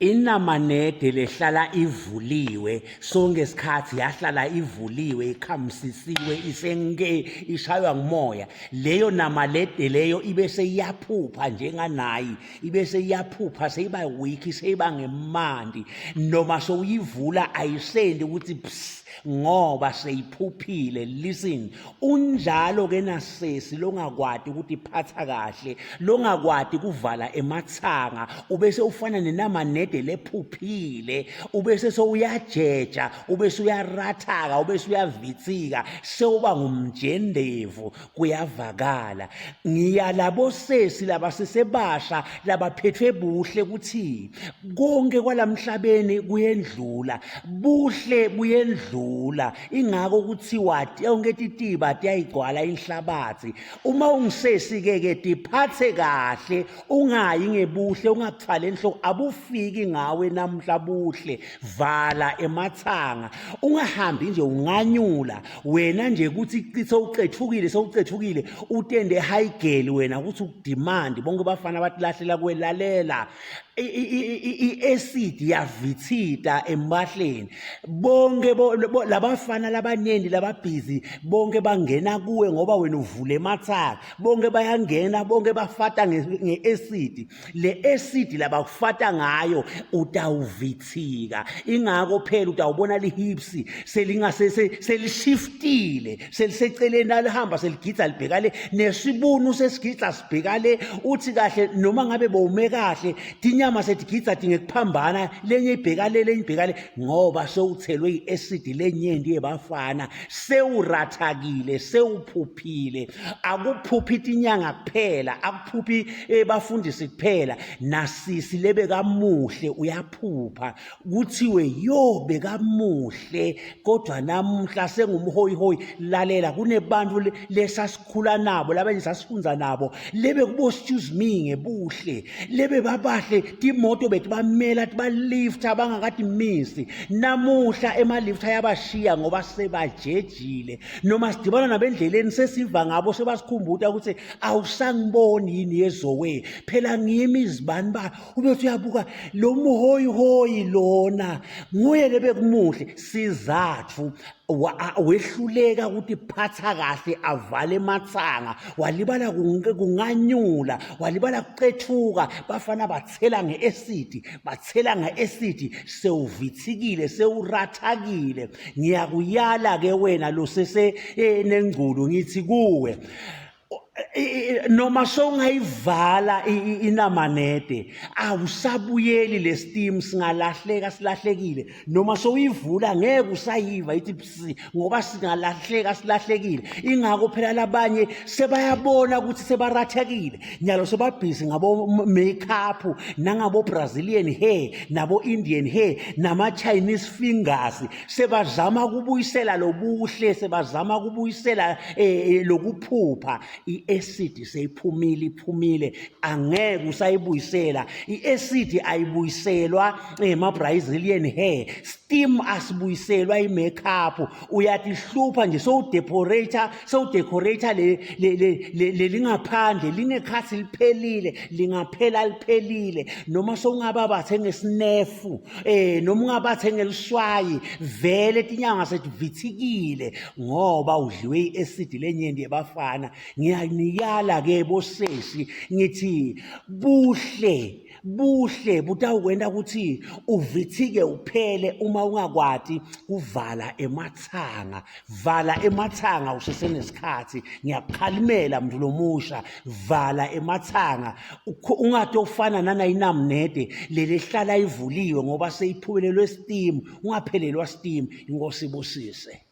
Inamanede lehlala ivuliwe sonke isikhathi yahlala ivuliwe ikhamsisiwe isenke ishaywa ngumoya leyo namalede leyo ibe seyiyaphupha njenganayi ibe seyiyaphupha seyiba weak seyiba ngemandi noma sowuyivula ayisendi ukuthi ngoba seyiphuphile. Listen, unjalo ke nasesi longakwadi ukuthi phatha kahle longakwadi kuvala emathanga ubese ufana nenamanede lephuphile ubese sowuyajeja ubese uyarathaka ubese uyavitsika sewuba ngumjendevu kuyavakala. Ngiyalabo sesi labasesebasha labaphethwe buhle kuthi konke kwalamhlabeni kuyendlula buhle buyendlula ingako kuthiwa yonke titiba tiyayigcwala inhlabathi. Uma ungisesi ke tiphathe kahle ungayi ngebuhle ungakuthwala enhloko abufiki ngawe namhla buhle vala emathanga ungahambi nje unganyula wena nje ukuthi sewucethukile utende high girl wena ukuthi ukudemand bonke bafana batilahlela kwelalela i-acid yavithita embahleni bonke labafana labanyendi lababhizi bonke bangena kuwe ngoba wena uvule emathanga bonke bayangena bonke bafata nge-acid le acid labakufata ngayo utawuvithika ingako phela utawubona lihips selishiftile seliseceleni alihamba seligidza libhekale nesibunu sesigidza sibhekale uthi kahle noma ngabe bowume kahle inyama setigidza ngekuphambana lenye ibhekale ngoba sewuthelwe i-acid lenyendi yebafana sewurathakile sewuphuphile akuphuphi inyanga kuphela akuphuphi bafundisi kuphela nasisi lebekamuhle uyaphupha kuthiwe yo bekamuhle kodwa namhla sengumhoyihoyi. Lalela kunebantu lesasikhula nabo labanye sasifundza nabo lebe kubo excuse me ngebuhle lebe babahle timoto bethu bamela tibalifta bangakati misi namuhla emalifta yabashiya ngoba sebajejile noma sidibana nabendleleni sesiva ngabo sebasikhumbuta ukuthi awusangiboni yini yezowe phela ngimi izibani ba ubethu uyabuka lo muhoyihoyi lona nguye lebekumuhle sizathu wehluleka ukuthi phatha kahle avale emathanga walibala kunganyula walibala kucethuka bafana bathela nge-acid sewuvithikile sewurathakile. Ngiyakuyala ke wena lo sese nengculo ngithi kuwe noma songayivala inamanede awusabuyeli lestim singalahleka silahlekile noma sowuyivula ngeke usayiva ithi ngoba singalahleka silahlekile ingako phela labanye sebayabona ukuthi sebarathekile nyalo sebabhizi ngabo makeup nangabo Brazilian hair nabo Indian hair nama Chinese fingers sebazama kubuyisela lobuhle sebazama kubuyisela lokuphupha i-acid seyiphumile angeke usayibuyisela i-acid ayibuyiselwa Brazilian hair steam asibuyiselwa i-makeup uyathi hlupha nje sewudecorate lingaphandle linekhathi liphelile lingaphela liphelile noma sowungababathe ngesinefu noma ungabathe ngeliswayi vele tinyanga setivithikile ngoba udliwe i-acid lenyendi yebafana. Ngiyaniyala ke bosesi ngithi buhle butawukwenda ukuthi uvithike uphele uma ungakwati kuvala emathanga vala emathanga usesenesikhathi ngiyakukhalimela mntu lomusha vala emathanga ungade ufana nanayinamnede lelehlala ivuliwe ngoba seyiphulelwe steam ungaphelelwa steam. Inkosi ibusise.